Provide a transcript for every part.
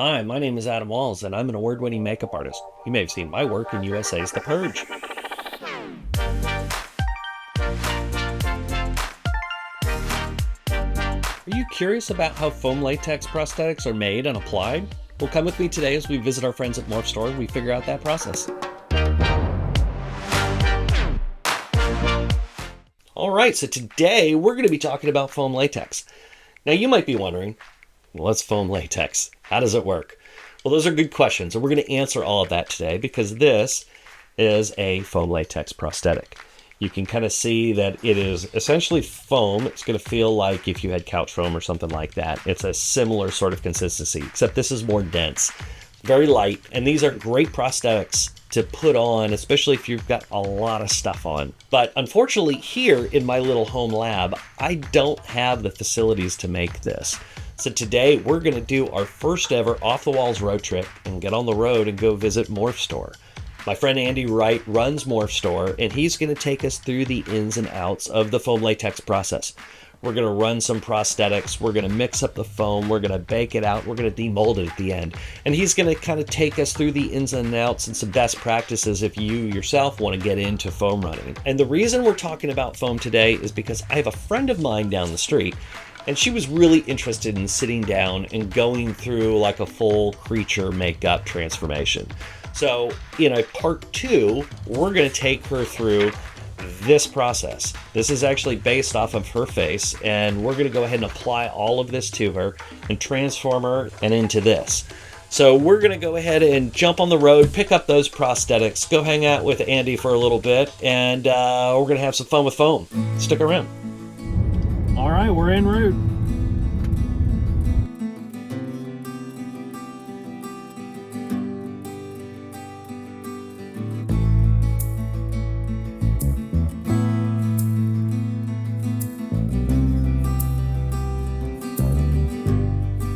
Hi, my name is Adam Walls, and I'm an award-winning makeup artist. You may have seen my work in USA's The Purge. Are you curious about how foam latex prosthetics are made and applied? Well, come with me today as we visit our friends at Morphstore and we figure out that process. All right, so today we're going to be talking about foam latex. Now, you might be wondering, what's foam latex? How does it work? Well, those are good questions, and we're going to answer all of that today because this is a foam latex prosthetic. You can kind of see that it is essentially foam. It's going to feel like if you had couch foam or something like that. It's a similar sort of consistency, except this is more dense, very light, and these are great prosthetics to put on, especially if you've got a lot of stuff on. But unfortunately, here in my little home lab, I don't have the facilities to make this. So today we're going to do our first ever off the walls road trip and get on the road and go visit Morphstore. My friend Andy Wright runs Morphstore, and he's going to take us through the ins and outs of the foam latex process. We're going to run some prosthetics, we're going to mix up the foam, we're going to bake it out, we're going to demold it at the end. And he's going to kind of take us through the ins and outs and some best practices if you yourself want to get into foam running. And the reason we're talking about foam today is because I have a friend of mine down the street, and she was really interested in sitting down and going through like a full creature makeup transformation. So in a part two, we're going to take her through this process. This is actually based off of her face, and we're going to go ahead and apply all of this to her and transform her and into this. So we're going to go ahead and jump on the road, pick up those prosthetics, go hang out with Andy for a little bit, and we're going to have some fun with foam. Stick around. All right, we're en route.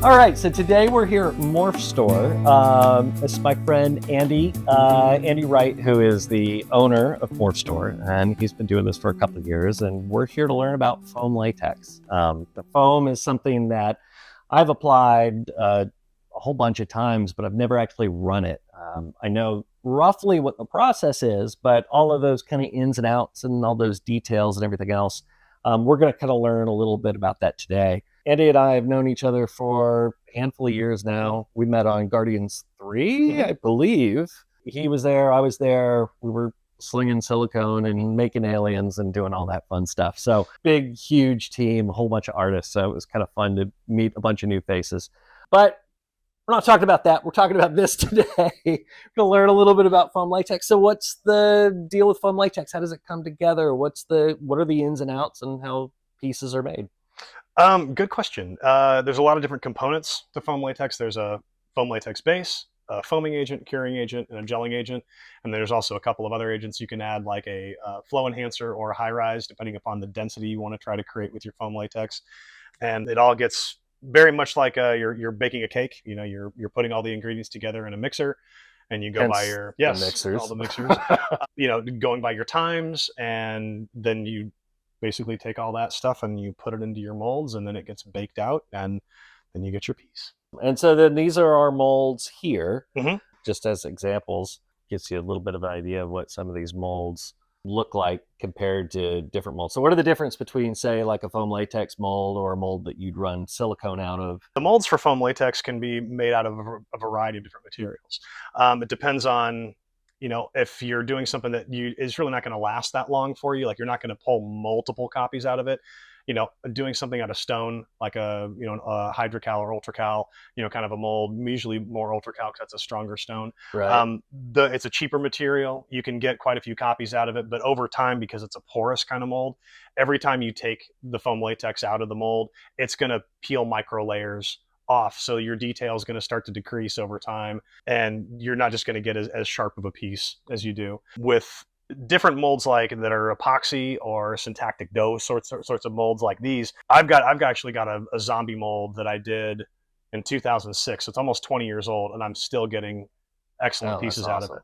All right, so today we're here at Morphstore. This is my friend Andy Wright, who is the owner of Morphstore, and he's been doing this for a couple of years, and we're here to learn about foam latex. The foam is something that I've applied a whole bunch of times, but I've never actually run it. I know roughly what the process is, but all of those kind of ins and outs and all those details and everything else, we're going to kind of learn a little bit about that today. Andy and I have known each other for a handful of years now. We met on Guardians 3, I believe. He was there, I was there. We were slinging silicone and making aliens and doing all that fun stuff. So big, huge team, a whole bunch of artists. So it was kind of fun to meet a bunch of new faces. But we're not talking about that. We're talking about this today. We're going to learn a little bit about foam latex. So what's the deal with foam latex? How does it come together? What are the ins and outs and how pieces are made? Good question. There's a lot of different components to foam latex. There's a foam latex base, a foaming agent, curing agent, and a gelling agent. And there's also a couple of other agents you can add, like a flow enhancer or a high rise, depending upon the density you want to try to create with your foam latex. And it all gets very much like you're baking a cake. You know, you're putting all the ingredients together in a mixer, and you go by your the mixers. all the mixers. Going by your times, and then you basically take all that stuff and you put it into your molds, and then it gets baked out, and then you get your piece. And so then these are our molds here, Mm-hmm. just as examples. Gives you a little bit of an idea of what some of these molds look like compared to different molds. So what are the difference between, say, like a foam latex mold or a mold that you'd run silicone out of? The molds for foam latex can be made out of a variety of different materials. It depends on, if you're doing something that is really not going to last that long for you, like you're not going to pull multiple copies out of it. Doing something out of stone, like a hydrocal or ultracal, kind of a mold, usually more ultracal because that's a stronger stone. Right. It's a cheaper material. You can get quite a few copies out of it, but over time, because it's a porous kind of mold, every time you take the foam latex out of the mold, it's going to peel micro layers off. So your detail is going to start to decrease over time, and you're not just going to get as sharp of a piece as you do with different molds like that are epoxy or syntactic dough sorts of molds like these. I've actually got a zombie mold that I did in 2006. So it's almost 20 years old, and I'm still getting excellent pieces out of it.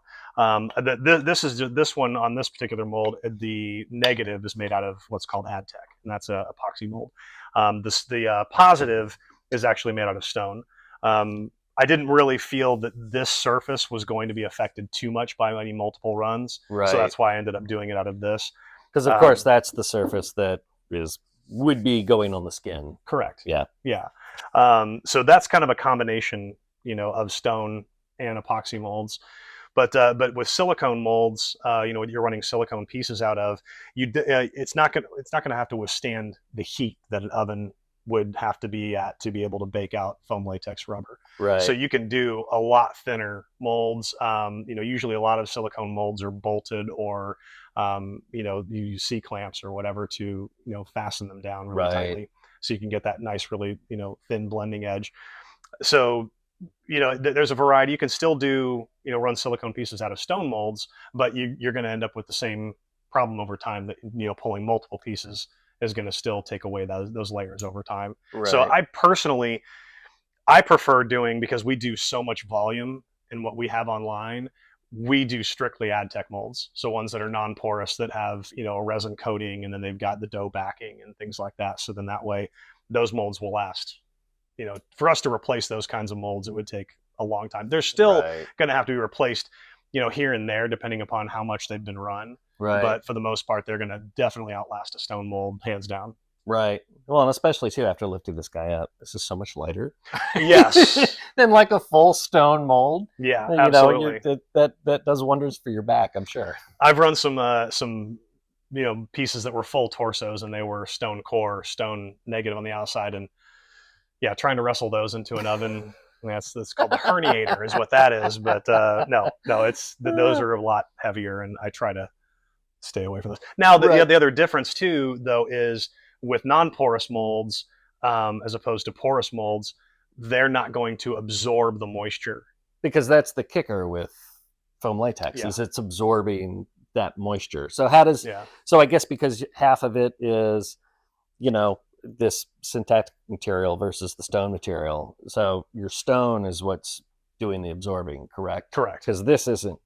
This one on this particular mold, the negative is made out of what's called Adtech, and that's a epoxy mold. The positive is actually made out of stone. I didn't really feel that this surface was going to be affected too much by any multiple runs. Right. So that's why I ended up doing it out of this. Because of course that's the surface that would be going on the skin. Correct. Yeah. Yeah. So that's kind of a combination, of stone and epoxy molds. But with silicone molds, you're running silicone pieces out of, it's not gonna have to withstand the heat that an oven would have to be at to be able to bake out foam latex rubber. Right. So you can do a lot thinner molds. Usually a lot of silicone molds are bolted, or you use C clamps or whatever to fasten them down really tightly, so you can get that nice, really thin blending edge. So there's a variety. You can still do run silicone pieces out of stone molds, but you're going to end up with the same problem over time, that pulling multiple pieces is going to still take away those layers over time. Right. So I prefer doing, because we do so much volume in what we have online, we do strictly AdTech molds. So ones that are non-porous, that have a resin coating, and then they've got the dough backing and things like that. So then that way those molds will last. For us to replace those kinds of molds, it would take a long time. They're still going to have to be replaced, here and there, depending upon how much they've been run. Right. But for the most part, they're going to definitely outlast a stone mold, hands down. Right. Well, and especially too after lifting this guy up, this is so much lighter. Yes. Than like a full stone mold. Yeah, absolutely. That does wonders for your back, I'm sure. I've run some pieces that were full torsos, and they were stone core, stone negative on the outside, and yeah, trying to wrestle those into an oven. That's called the herniator, is what that is. But no, those are a lot heavier, and I try to stay away from those. Now, the other difference too, though, is with non-porous molds, as opposed to porous molds, they're not going to absorb the moisture. Because that's the kicker with foam latex, is it's absorbing that moisture. So so I guess because half of it is, this synthetic material versus the stone material. So your stone is what's doing the absorbing, correct? Correct. Because this isn't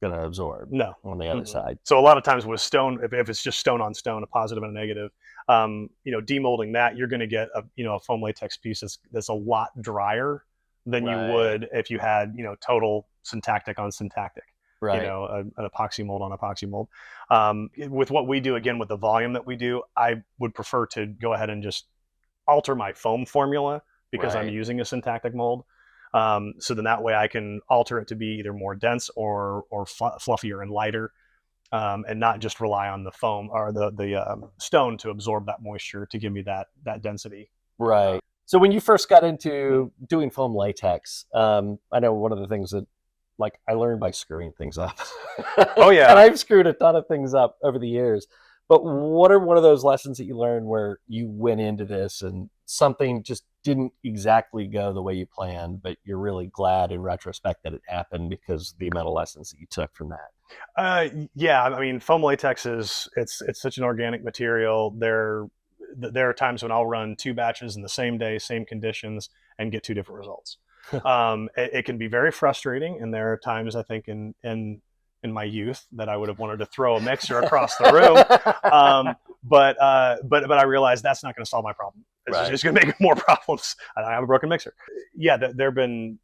going to absorb on the other side. So a lot of times with stone, if it's just stone on stone, a positive and a negative, demolding that, you're going to get a foam latex piece that's a lot drier than you would if you had, total syntactic on syntactic. Right. An epoxy mold on epoxy mold. With what we do, again, with the volume that we do, I would prefer to go ahead and just alter my foam formula, because I'm using a syntactic mold. So then that way I can alter it to be either more dense or fluffier and lighter, and not just rely on the foam or the stone to absorb that moisture to give me that density. Right. So when you first got into doing foam latex, I know one of the things that, I learned by screwing things up. Oh, yeah. And I've screwed a ton of things up over the years. But what are one of those lessons that you learned where you went into this and something just didn't exactly go the way you planned, but you're really glad in retrospect that it happened because of the amount of lessons that you took from that? Yeah, I mean, foam latex it's such an organic material. There are times when I'll run 2 batches in the same day, same conditions, and get 2 different results. It can be very frustrating, and there are times, I think, in my youth that I would have wanted to throw a mixer across the room. But I realized that's not going to solve my problem. It's just going to make more problems. I have a broken mixer. Yeah, there have been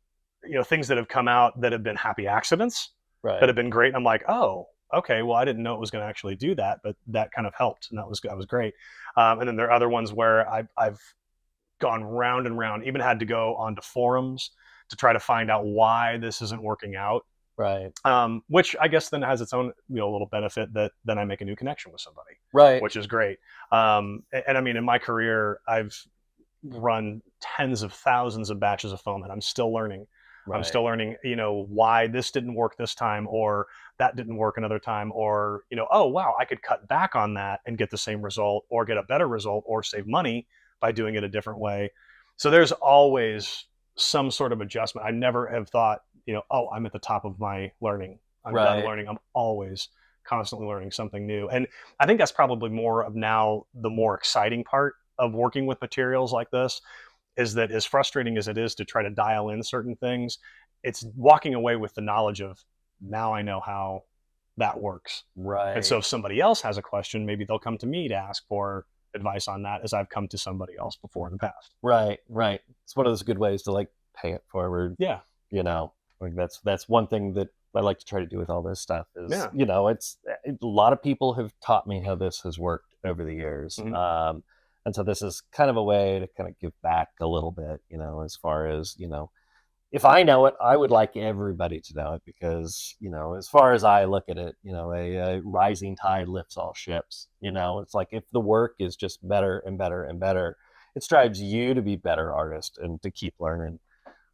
things that have come out that have been happy accidents that have been great. And I'm like, oh, okay, well, I didn't know it was going to actually do that, but that kind of helped, and that was great. And then there are other ones where I've gone round and round, even had to go onto forums to try to find out why this isn't working out. Right. Which I guess then has its own little benefit, that then I make a new connection with somebody. Right. Which is great. And I mean, in my career, I've run tens of thousands of batches of foam, and I'm still learning. Right. I'm still learning, why this didn't work this time, or that didn't work another time, or, oh, wow, I could cut back on that and get the same result, or get a better result, or save money by doing it a different way. So there's always some sort of adjustment. I never have thought, oh, I'm at the top of my learning. I'm done learning. I'm always constantly learning something new. And I think that's probably more of now the more exciting part of working with materials like this, is that as frustrating as it is to try to dial in certain things, it's walking away with the knowledge of, now I know how that works. Right. And so if somebody else has a question, maybe they'll come to me to ask for advice on that, as I've come to somebody else before in the past. Right. It's one of those good ways to pay it forward. Yeah. Like that's one thing that I like to try to do with all this stuff is, Yeah. it's a lot of people have taught me how this has worked over the years. Mm-hmm. And so this is kind of a way to kind of give back a little bit, as far as, if I know it, I would like everybody to know it because, as far as I look at it, a rising tide lifts all ships. It's like if the work is just better and better and better, it strives you to be better artist and to keep learning.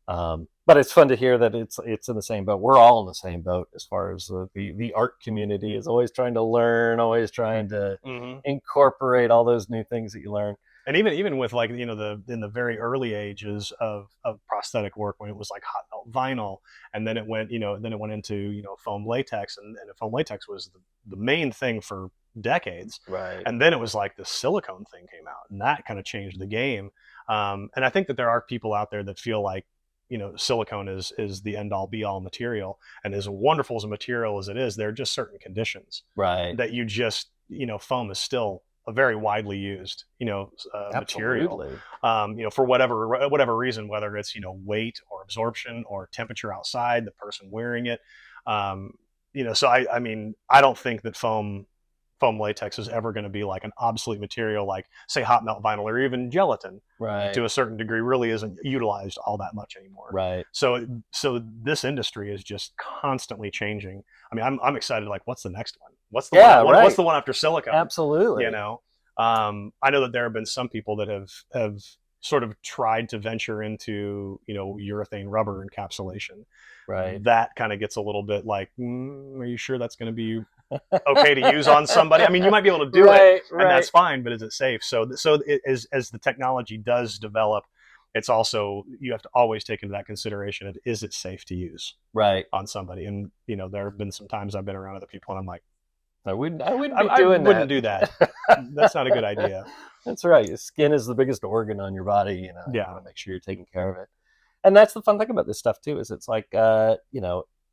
But it's fun to hear that it's in the same boat. We're all in the same boat as far as the art community is always trying to learn, always trying to incorporate all those new things that you learn. And even with like in the very early ages of prosthetic work, when it was like hot melt vinyl, and then it went into foam latex, and foam latex was the main thing for decades, right? And then it was like the silicone thing came out, and that kind of changed the game. And I think that there are people out there that feel like silicone is the end all be all material, and as wonderful as a material as it is, there are just certain conditions, right, that you just foam is still a very widely used, material, for whatever reason, whether it's, weight or absorption or temperature outside, the person wearing it. So I mean, I don't think that foam latex is ever going to be like an obsolete material, like say hot melt vinyl or even gelatin, right, to a certain degree really isn't utilized all that much anymore. right. So this industry is just constantly changing. I mean, I'm excited. Like, what's the next one? What's the what's the one after silicone? Absolutely. I know that there have been some people that have sort of tried to venture into, urethane rubber encapsulation. Right. That kind of gets a little bit like, are you sure that's going to be okay to use on somebody? I mean, you might be able to do it, and that's fine, but is it safe? So as the technology does develop, it's also, you have to always take into that consideration of, is it safe to use on somebody? And there have been some times I've been around other people and I'm like, I wouldn't do that. That's not a good idea. That's right. Your skin is the biggest organ on your body. You want to make sure you're taking care of it. And that's the fun thing about this stuff too, is it's like,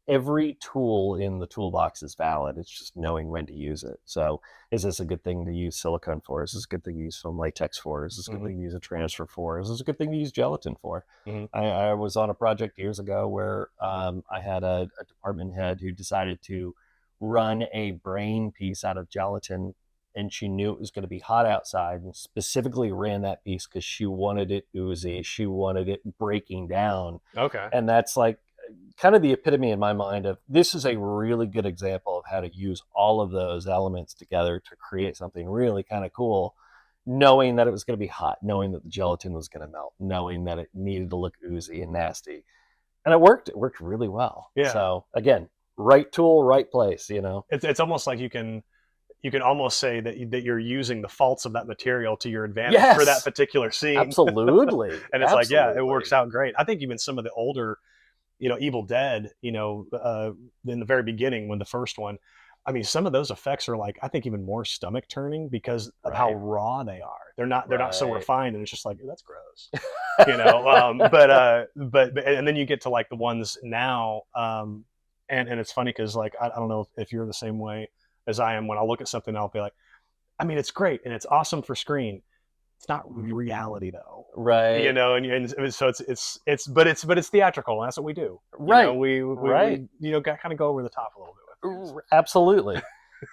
every tool in the toolbox is valid. It's just knowing when to use it. So is this a good thing to use silicone for? Is this a good thing to use foam latex for? Is this a good thing to use a transfer for? Is this a good thing to use gelatin for? I was on a project years ago where I had a department head who decided to run a brain piece out of gelatin, and she knew it was going to be hot outside, and specifically ran that piece because she wanted it oozy. She wanted it breaking down. Okay. And that's like kind of the epitome in my mind of, this is a really good example of how to use all of those elements together to create something really kind of cool, knowing that it was going to be hot, knowing that the gelatin was going to melt, knowing that it needed to look oozy and nasty. And it worked really well. Yeah. So again, right tool, right place, It's almost like you can almost say that you're using the faults of that material to your advantage for that particular scene. Absolutely. And it's like, yeah, it works out great. I think even some of the older, Evil Dead, in the very beginning, when the first one, I mean, some of those effects are like, I think even more stomach turning because of how raw they are. They're not so refined, and it's just like, that's gross, but and then you get to like the ones now, and it's funny because like, I don't know if you're the same way as I am. When I look at something, I'll be like, I mean, it's great and it's awesome for screen. It's not reality though, right? And so it's theatrical, and that's what we do, right? We kind of go over the top a little bit with things. Absolutely.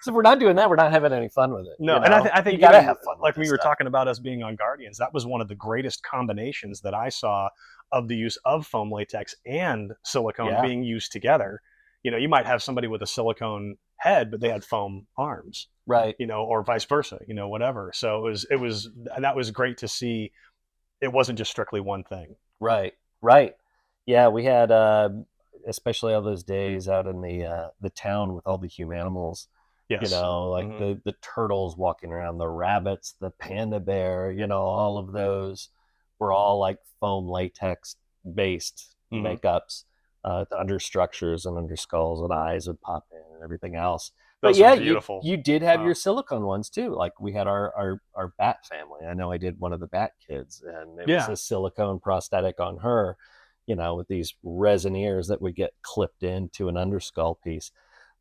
So if we're not doing that, we're not having any fun with it. No, and I think you gotta have fun. Like we were talking about us being on Guardians, that was one of the greatest combinations that I saw of the use of foam latex and silicone being used together. You might have somebody with a silicone head, but they had foam arms, right? Or vice versa, whatever. So it was, and that was great to see. It wasn't just strictly one thing. Right. Yeah, we had, especially all those days out in the town with all the humanimals. Yes. The turtles walking around, the rabbits, the panda bear. All of those were all like foam latex based makeups. The understructures and underskulls and eyes would pop in and everything else. Those are beautiful. You did have your silicone ones too. Like we had our bat family. I know I did one of the bat kids, and it was a silicone prosthetic on her, with these resin ears that would get clipped into an underskull piece.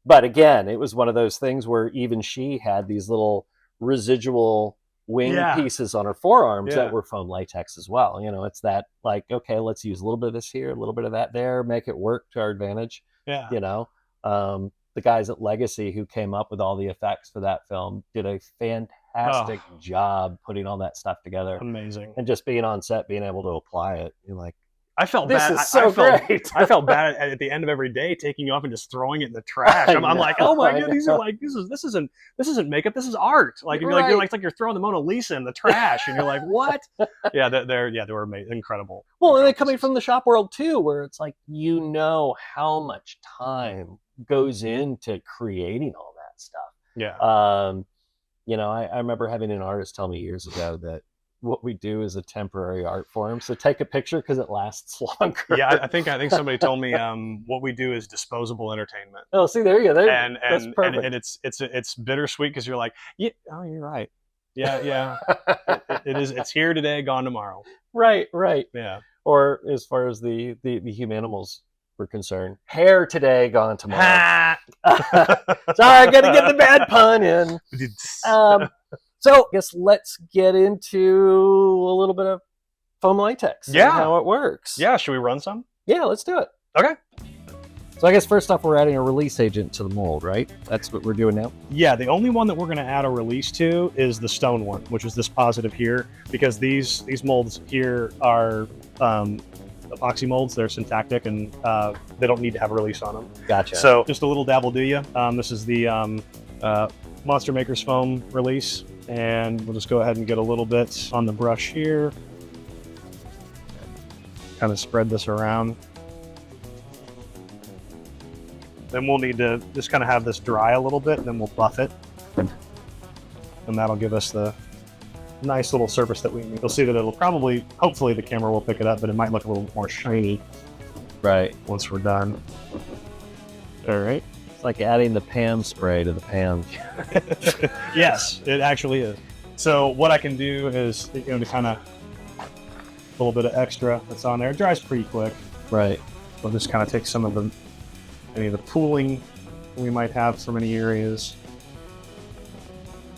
But again, it was one of those things where even she had these little residual wing Yeah. pieces on her forearms Yeah. that were foam latex as well. You know, it's that like, okay, let's use a little bit of this here, a little bit of that there, make it work to our advantage. Yeah. You know, the guys at Legacy who came up with all the effects for that film did a fantastic job putting all that stuff together. Amazing. And just being on set, being able to apply it, you're like, I felt this bad. is so great. I felt bad at the end of every day taking you off and just throwing it in the trash. I'm like, oh my god, these are like this isn't makeup. This is art. Like you're like it's like you're throwing the Mona Lisa in the trash, and you're like, what? Yeah, they were amazing, incredible. Well, and then coming from the shop world too, where it's like you know how much time goes into creating all that stuff. Yeah. You know, I remember having an artist tell me years ago that what we do is a temporary art form. So take a picture because it lasts longer. Yeah, I think somebody told me what we do is disposable entertainment. Oh, see, there you go. And it's bittersweet because you're like, yeah, oh, you're right. Yeah. it is. It's here today, gone tomorrow. Right. Yeah. Or as far as the humanimals were concerned, hair today, gone tomorrow. Sorry, I got to get the bad pun in. So I guess let's get into a little bit of foam latex. Yeah. And how it works. Yeah. Should we run some? Yeah, let's do it. Okay. So I guess first off, we're adding a release agent to the mold, right? That's what we're doing now? Yeah. The only one that we're going to add a release to is the stone one, which is this positive here, because these molds here are epoxy molds. They're syntactic and they don't need to have a release on them. Gotcha. So just a little dabble do you. This is the Monster Maker's foam release. And we'll just go ahead and get a little bit on the brush here. Kind of spread this around. Then we'll need to just kind of have this dry a little bit, and then we'll buff it. And that'll give us the nice little surface that we need. You'll see that it'll probably, hopefully the camera will pick it up, but it might look a little more shiny. Right. Once we're done. All right. Like adding the Pam spray to the Pam. Yes, it actually is. So what I can do is, to kind of a little bit of extra that's on there. It dries pretty quick. Right. We'll just kind of take some of any of the pooling we might have from any areas.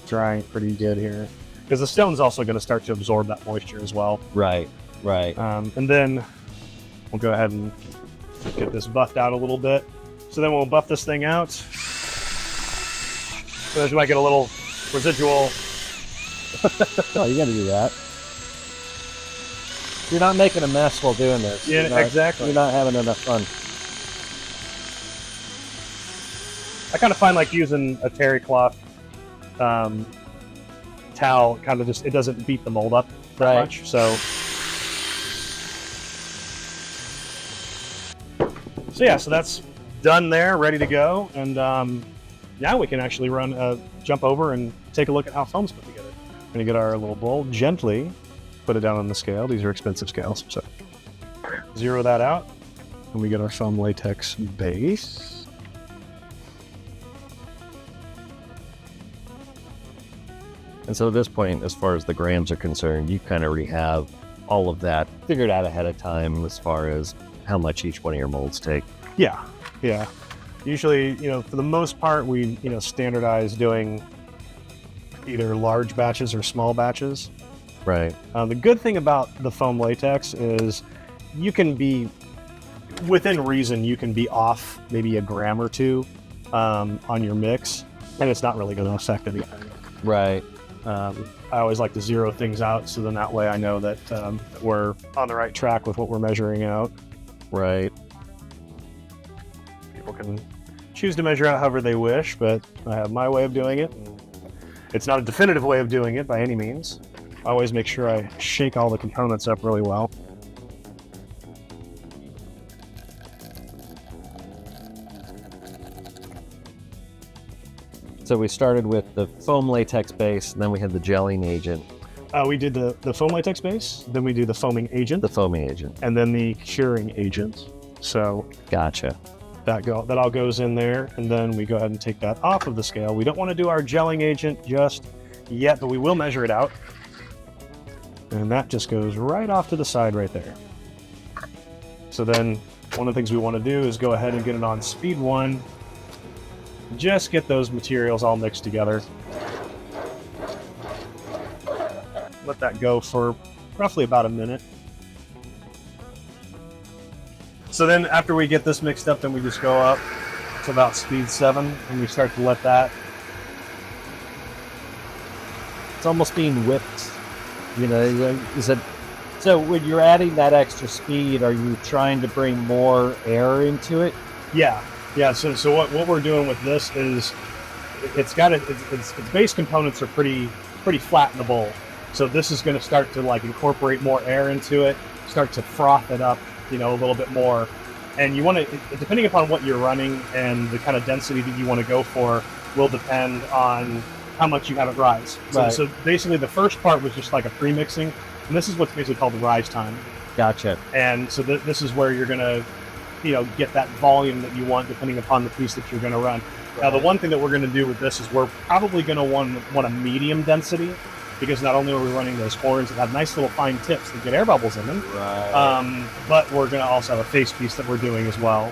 Drying pretty good here. Because the stone's also going to start to absorb that moisture as well. Right. And then we'll go ahead and get this buffed out a little bit. So then we'll buff this thing out. So that you might get a little residual. Oh, you got to do that. You're not making a mess while doing this. Yeah, exactly. You're not having enough fun. I kind of find like using a terry cloth towel, kind of just, it doesn't beat the mold up that much. So yeah, so that's done there, ready to go, and now we can actually jump over and take a look at how foam's put together. We're gonna get our little bowl, gently put it down on the scale. These are expensive scales, so zero that out, and we get our foam latex base. And so at this point, as far as the grams are concerned, you kind of already have all of that figured out ahead of time as far as how much each one of your molds take. Yeah. Usually, for the most part, we, standardize doing either large batches or small batches. Right. The good thing about the foam latex is you can be, within reason, you can be off maybe a gram or two on your mix, and it's not really going to affect anything. Right. I always like to zero things out, so then that way I know that we're on the right track with what we're measuring out. Right. People can choose to measure out however they wish, but I have my way of doing it. It's not a definitive way of doing it by any means. I always make sure I shake all the components up really well. So we started with the foam latex base, and then we had the gelling agent. We did the foam latex base, then we do the foaming agent. The foaming agent. And then the curing agent. So gotcha. That all goes in there, and then we go ahead and take that off of the scale. We don't want to do our gelling agent just yet, but we will measure it out. And that just goes right off to the side right there. So then one of the things we want to do is go ahead and get it on speed 1. Just get those materials all mixed together. let that go for roughly about a minute. So then after we get this mixed up, then we just go up to about speed 7 and we start to let that. It's almost being whipped. Is it? So when you're adding that extra speed, are you trying to bring more air into it? Yeah. So what we're doing with this is its base components are pretty flat in the bowl. So this is going to start to like incorporate more air into it, start to froth it up, a little bit more. And you want to, depending upon what you're running and the kind of density that you want to go for, will depend on how much you have it rise. So basically the first part was just like a pre-mixing, and this is what's basically called the rise time. Gotcha. And so this is where you're going to, get that volume that you want depending upon the piece that you're going to run. Right. Now, the one thing that we're going to do with this is we're probably going to want a medium density, because not only are we running those horns that have nice little fine tips that get air bubbles in them, right. But we're going to also have a face piece that we're doing as well.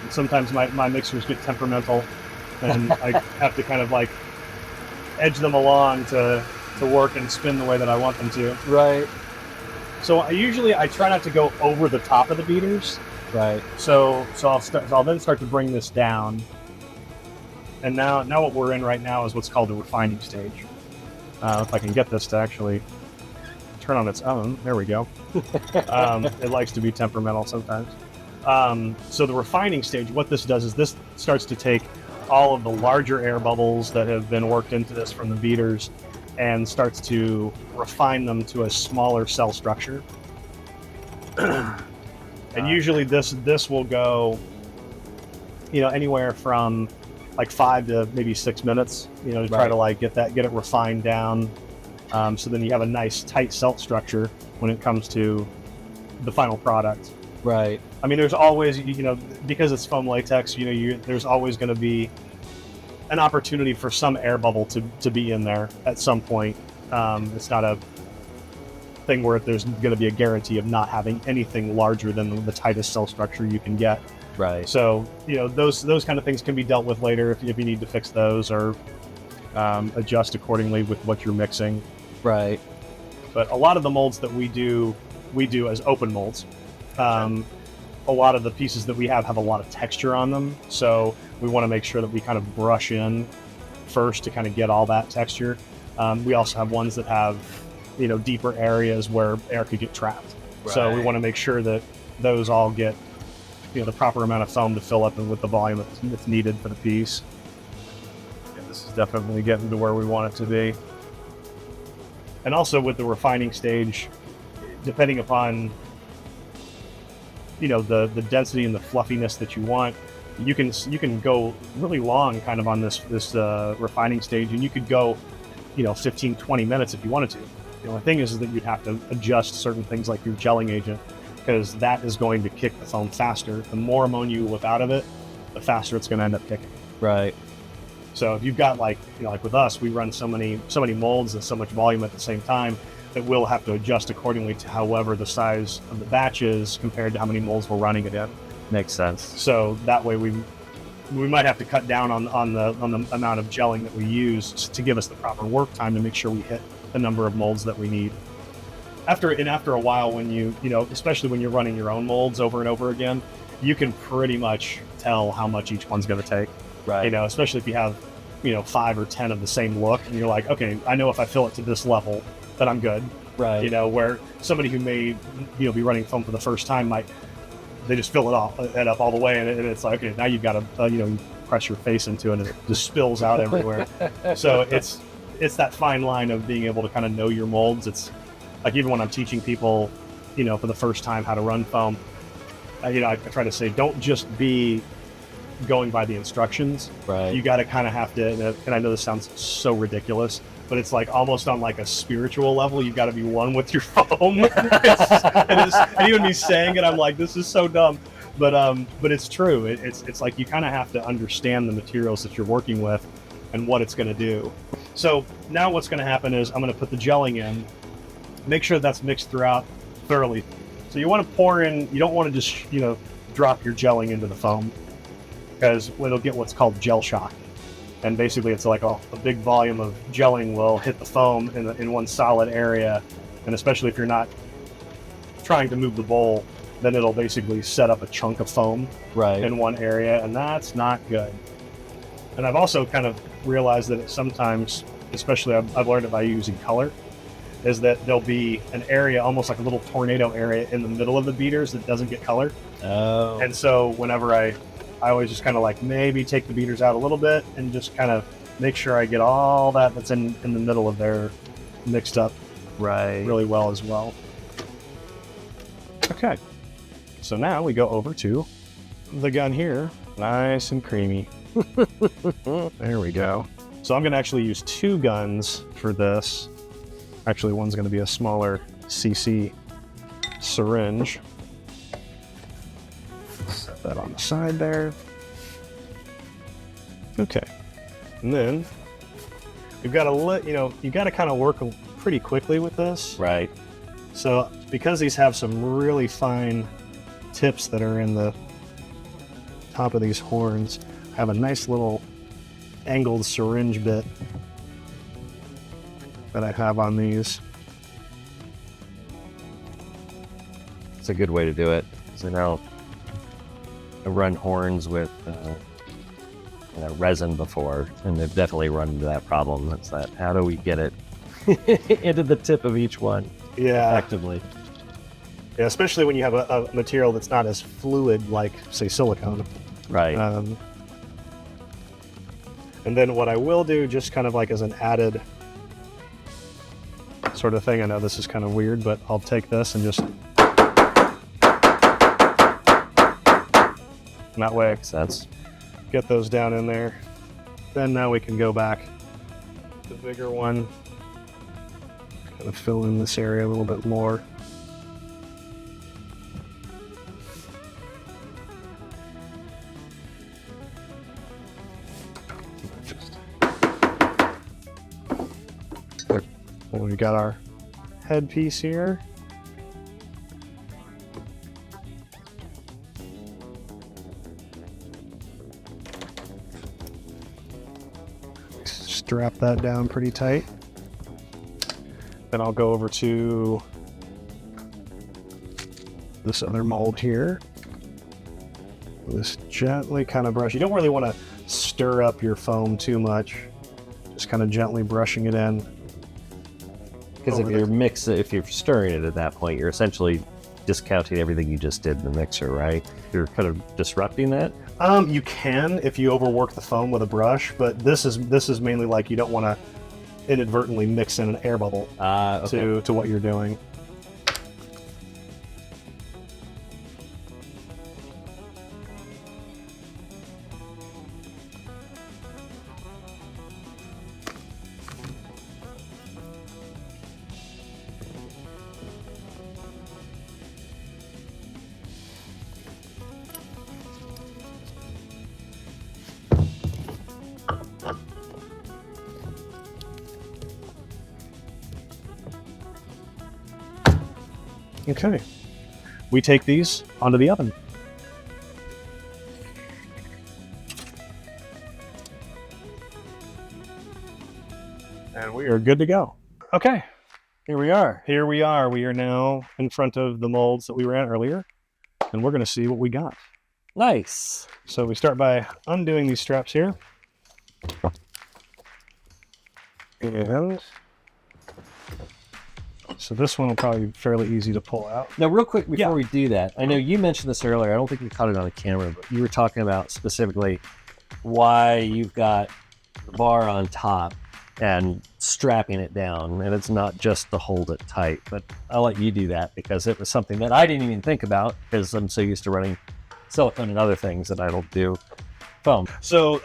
And sometimes my mixers get temperamental, and I have to kind of like edge them along to work and spin the way that I want them to. Right. So I try not to go over the top of the beaters. Right. So I'll then start to bring this down. And now what we're in right now is what's called the refining stage. If I can get this to actually turn on its own, there we go. It likes to be temperamental sometimes. So the refining stage, what this does is this starts to take all of the larger air bubbles that have been worked into this from the beaters and starts to refine them to a smaller cell structure. And usually this will go, anywhere from like 5 to maybe 6 minutes, to try to like get it refined down. So then you have a nice tight cell structure when it comes to the final product. Right. I mean, there's always, because it's foam latex, there's always going to be an opportunity for some air bubble to be in there at some point. It's not a thing where there's going to be a guarantee of not having anything larger than the tightest cell structure you can get. Right. So, those kind of things can be dealt with later if you need to fix those or adjust accordingly with what you're mixing. Right. But a lot of the molds that we do as open molds. A lot of the pieces that we have a lot of texture on them. So we want to make sure that we kind of brush in first to kind of get all that texture. We also have ones that have, deeper areas where air could get trapped. Right. So we want to make sure that those all get, the proper amount of foam to fill up and with the volume that's needed for the piece. Yeah, this is definitely getting to where we want it to be. And also with the refining stage, depending upon, the density and the fluffiness that you want, you can go really long kind of on this refining stage, and you could go, 15, 20 minutes if you wanted to. The only thing is that you'd have to adjust certain things like your gelling agent, because that is going to kick the foam faster. The more ammonia you whip out of it, the faster it's going to end up kicking. Right. So if you've got like with us, we run so many molds and so much volume at the same time that we'll have to adjust accordingly to however the size of the batch is compared to how many molds we're running it in. Makes sense. So that way we might have to cut down on the amount of gelling that we use to give us the proper work time to make sure we hit the number of molds that we need. After a while, when especially when you're running your own molds over and over again, you can pretty much tell how much each one's going to take. Right. Especially if you have 5 or 10 of the same look, and you're like, okay, I know if I fill it to this level, then I'm good. Right. Where somebody who may be running foam for the first time they just fill it up all the way, and it's like, okay, now you've got to press your face into it and it just spills out everywhere. So it's that fine line of being able to kind of know your molds. It's like, even when I'm teaching people for the first time how to run foam, I try to say, don't just be going by the instructions. Right. You got to kind of have to, and I know this sounds so ridiculous, but it's like almost on like a spiritual level, you've got to be one with your foam. And even me saying it, I'm like, this is so dumb, but it's true. It's like you kind of have to understand the materials that you're working with and what it's going to do. So now what's going to happen is I'm going to put the gelling in, make sure that's mixed throughout thoroughly. So you want to pour in, you don't want to just drop your gelling into the foam, because it'll get what's called gel shock. and basically it's like a big volume of gelling will hit the foam in one solid area, and especially if you're not trying to move the bowl, then it'll basically set up a chunk of foam Right. in one area, and that's not good. And I've also kind of realized that sometimes, especially I've learned it by using color, is that there'll be an area, almost like a little tornado area in the middle of the beaters that doesn't get color. Oh. And so whenever I always just kind of like maybe take the beaters out a little bit and just kind of make sure I get all that's in the middle of there mixed up Right. really well as well. Okay, so now we go over to the gun here, nice and creamy. There we go. So I'm going to actually use 2 guns for this. Actually, one's going to be a smaller CC syringe. Set that on the side there. Okay, and then you've got to you got to kind of work pretty quickly with this. Right. So because these have some really fine tips that are in the top of these horns, I have a nice little angled syringe bit that I have on these. It's a good way to do it. So now I run horns with resin before, and they've definitely run into that problem. That's that. How do we get it into the tip of each one effectively? Yeah, especially when you have a material that's not as fluid like, say, silicone. Right. And then what I will do, just kind of like as an added sort of thing, I know this is kind of weird, but I'll take this and just... And that way, Makes sense. get those down in there. Then now we can go back to the bigger one. Kind of fill in this area a little bit more. Well, we got our headpiece here. Strap that down pretty tight. Then I'll go over to this other mold here. Just gently kind of brush. You don't really want to stir up your foam too much. Just kind of gently brushing it in. Because if you're stirring it at that point, you're essentially discounting everything you just did in the mixer, right? You're kind of disrupting that. You can if you overwork the foam with a brush, but this is mainly like you don't want to inadvertently mix in an air bubble Okay. to what you're doing. Okay, we take these onto the oven. And we are good to go. Okay, here we are. Here we are. We are now in front of the molds that we ran earlier, and we're going to see what we got. Nice. So we start by undoing these straps here. And so this one will probably be fairly easy to pull out. Now, real quick before we do that, I know you mentioned this earlier. I don't think we caught it on the camera, but you were talking about specifically why you've got the bar on top and strapping it down, and it's not just to hold it tight. But I'll let you do that because it was something that I didn't even think about because I'm so used to running silicone and other things that I don't do foam. So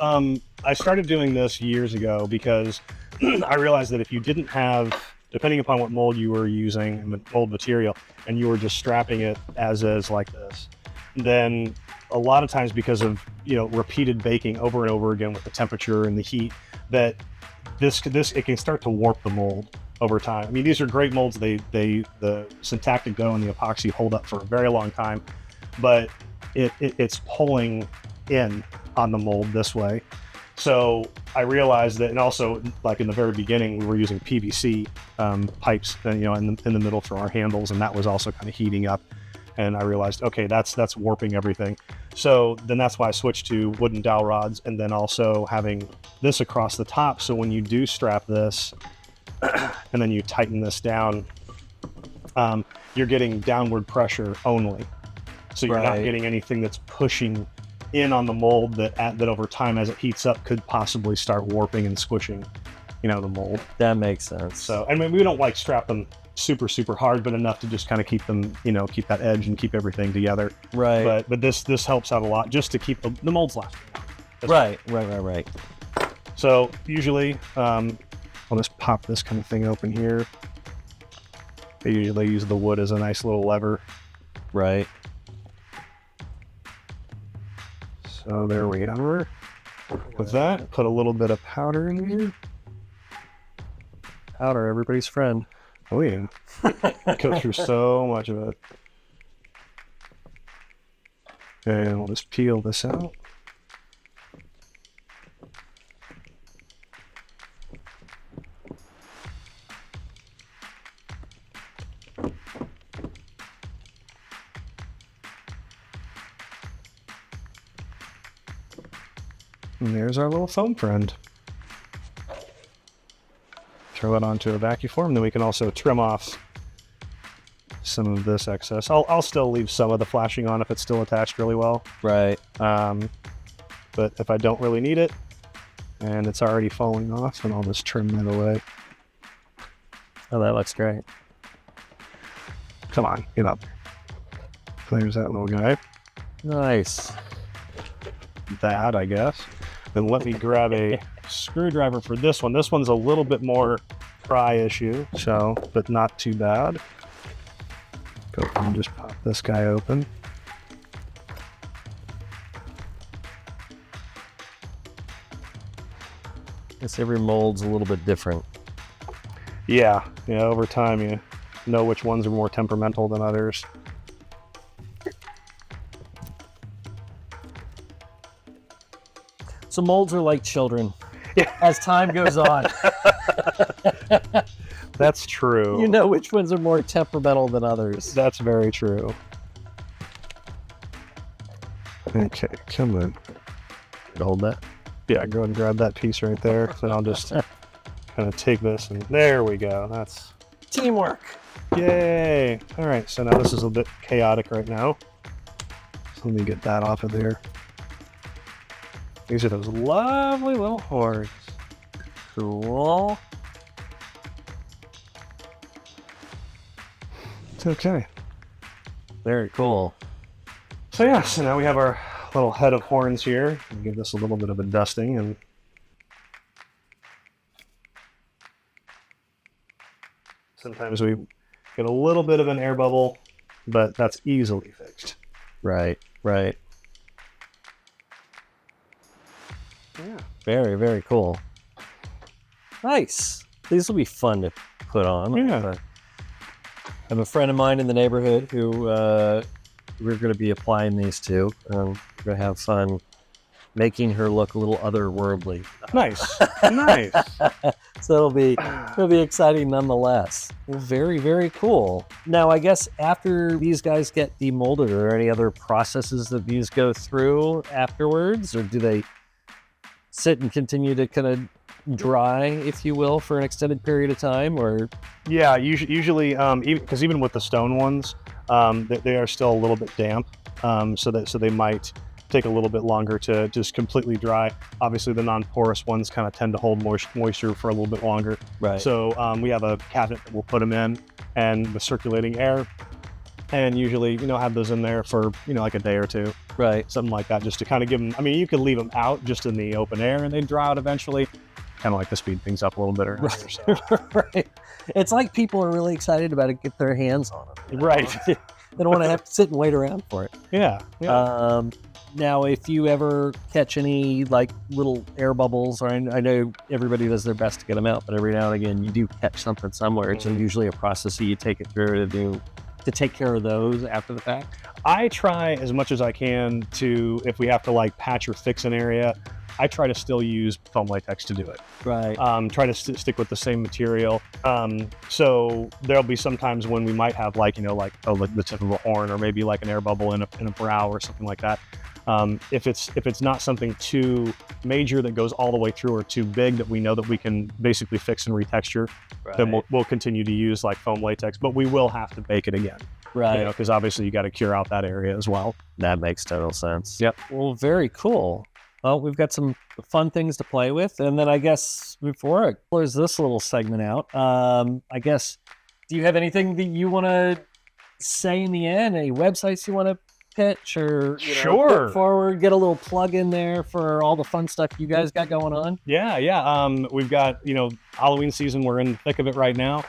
I started doing this years ago because I realized that if you didn't have, depending upon what mold you were using, mold material, and you were just strapping it as is like this, then a lot of times because of repeated baking over and over again with the temperature and the heat, that it can start to warp the mold over time. I mean, these are great molds. The syntactic dough and the epoxy hold up for a very long time, but it's pulling in on the mold this way. So I realized that, and also like in the very beginning, we were using PVC pipes, you know, in the middle for our handles, and that was also kind of heating up. And I realized, okay, that's warping everything. So then that's why I switched to wooden dowel rods, and then also having this across the top. So when you do strap this, and then you tighten this down, you're getting downward pressure only. So you're not getting anything that's pushing in on the mold that over time, as it heats up, could possibly start warping and squishing, you know, the mold. That makes sense. So, I mean, we don't like strap them super hard, but enough to just kind of keep them, you know, keep that edge and keep everything together. Right. But this helps out a lot just to keep the molds lasting. Right. So usually, I'll just pop this kind of thing open here. They usually use the wood as a nice little lever. Right. So there we are. With that, put a little bit of powder in here. Powder, everybody's friend. Oh yeah. Go through so much of it. And we'll just peel this out. And there's our little foam friend. Throw it onto a vacuum form, then we can also trim off some of this excess. I'll still leave some of the flashing on if it's still attached really well. Right. But if I don't really need it, and it's already falling off, then I'll just trim that away. Oh, that looks great. Come on, get up. There's that little guy. Nice. That, I guess. Then let me grab a screwdriver for this one. This one's a little bit more pry issue, so, but not too bad. Go ahead and just pop this guy open. Guess every mold's a little bit different. Yeah, over time you know which ones are more temperamental than others. So molds are like children. Yeah. As time goes on. That's true. You know which ones are more temperamental than others. That's very true. Okay, come on. Hold that. Yeah, go ahead and grab that piece right there. Then I'll just kind of take this and there we go. That's teamwork. Yay. All right, so now this is a bit chaotic right now. So let me get that off of there. These are those lovely little horns. Cool. It's okay. Very cool. So yeah, so now we have our little head of horns here. I'll give this a little bit of a dusting, and sometimes we get a little bit of an air bubble, but that's easily fixed. Right. Yeah. Very, very cool. Nice. These will be fun to put on. Yeah. I have a friend of mine in the neighborhood who we're going to be applying these to. We're going to have fun making her look a little otherworldly. Nice. Nice. So it'll be exciting nonetheless. Well, very, very cool. Now, I guess after these guys get demolded, are there any other processes that these go through afterwards, or do they sit and continue to kind of dry, if you will, for an extended period of time? Or Yeah, usually, because even with the stone ones, they are still a little bit damp, so they might take a little bit longer to just completely dry. Obviously, the non-porous ones kind of tend to hold moisture for a little bit longer. Right. So we have a cabinet that we'll put them in, and with circulating air, and usually, have those in there for, like a day or two. Right. Something like that, just to kind of give them, you could leave them out just in the open air and they dry out eventually. Kind of like to speed things up a little bit around here, so. Right. It's like people are really excited about it, get their hands on them. Right. They don't want to have to sit and wait around for it. Yeah. Now, if you ever catch any like little air bubbles, or I know everybody does their best to get them out, but every now and again you do catch something somewhere. It's usually a process that you take it through to take care of those after the fact. I try as much as I can to, if we have to like patch or fix an area, I try to still use foam latex to do it. Right. Try to stick with the same material. So there'll be some times when we might have like, like the tip of a horn, or maybe like an air bubble in a brow or something like that. If it's not something too major that goes all the way through, or too big that we know that we can basically fix and retexture, then we'll continue to use like foam latex, but we will have to bake it again. Right. Because obviously you got to cure out that area as well. That makes total sense. Yep. Well, very cool. Well, we've got some fun things to play with. And then I guess before I close this little segment out, I guess, do you have anything that you want to say in the end? Any websites you want to pitch, or Sure. put forward, get a little plug in there for all the fun stuff you guys got going on? Yeah. We've got, Halloween season. We're in the thick of it right now.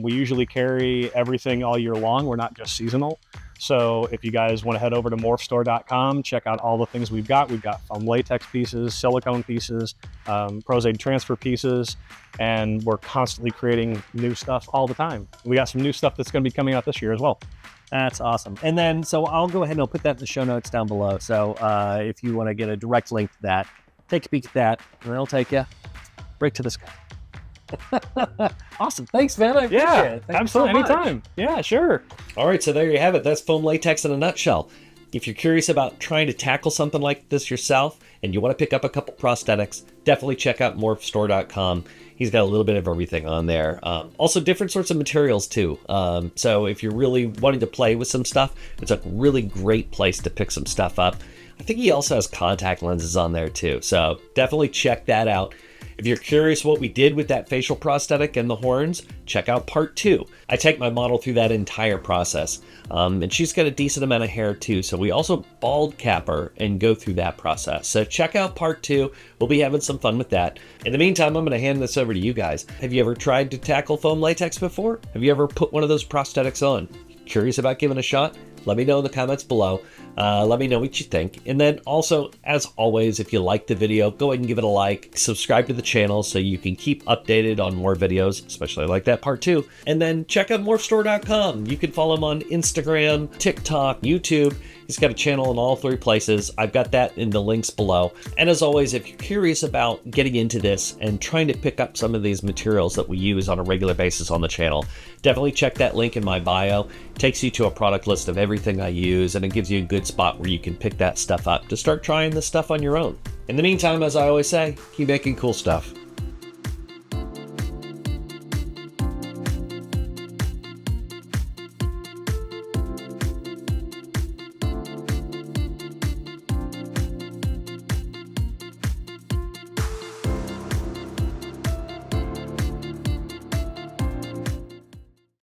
We usually carry everything all year long. We're not just seasonal. So if you guys want to head over to morphstore.com, check out all the things we've got. We've got foam latex pieces, silicone pieces, Prosade transfer pieces, and we're constantly creating new stuff all the time. We got some new stuff that's going to be coming out this year as well. That's awesome. And then, so I'll go ahead and I'll put that in the show notes down below. So if you want to get a direct link to that, take a peek at that, and it'll take you right to the sky. Awesome. Thanks, man. I appreciate it. Thank Absolutely. you so much. Anytime. Yeah, sure. All right, so there you have it. That's foam latex in a nutshell. If you're curious about trying to tackle something like this yourself and you want to pick up a couple prosthetics, definitely check out morphstore.com. He's got a little bit of everything on there. Also, different sorts of materials too. So if you're really wanting to play with some stuff, it's a really great place to pick some stuff up. I think he also has contact lenses on there too. So definitely check that out. If you're curious what we did with that facial prosthetic and the horns, check out part 2. I take my model through that entire process. And she's got a decent amount of hair too, so we also bald cap her and go through that process. So check out part 2. We'll be having some fun with that. In the meantime, I'm going to hand this over to you guys. Have you ever tried to tackle foam latex before? Have you ever put one of those prosthetics on? Curious about giving a shot? Let me know in the comments below. Let me know what you think. And then also, as always, if you like the video, go ahead and give it a like. Subscribe to the channel so you can keep updated on more videos, especially like that part 2. And then check out morphstore.com. You can follow him on Instagram, TikTok, YouTube. He's got a channel in all 3 places. I've got that in the links below. And as always, if you're curious about getting into this and trying to pick up some of these materials that we use on a regular basis on the channel, definitely check that link in my bio. It takes you to a product list of everything I use, and it gives you a good spot where you can pick that stuff up to start trying this stuff on your own. In the meantime, as I always say, keep making cool stuff.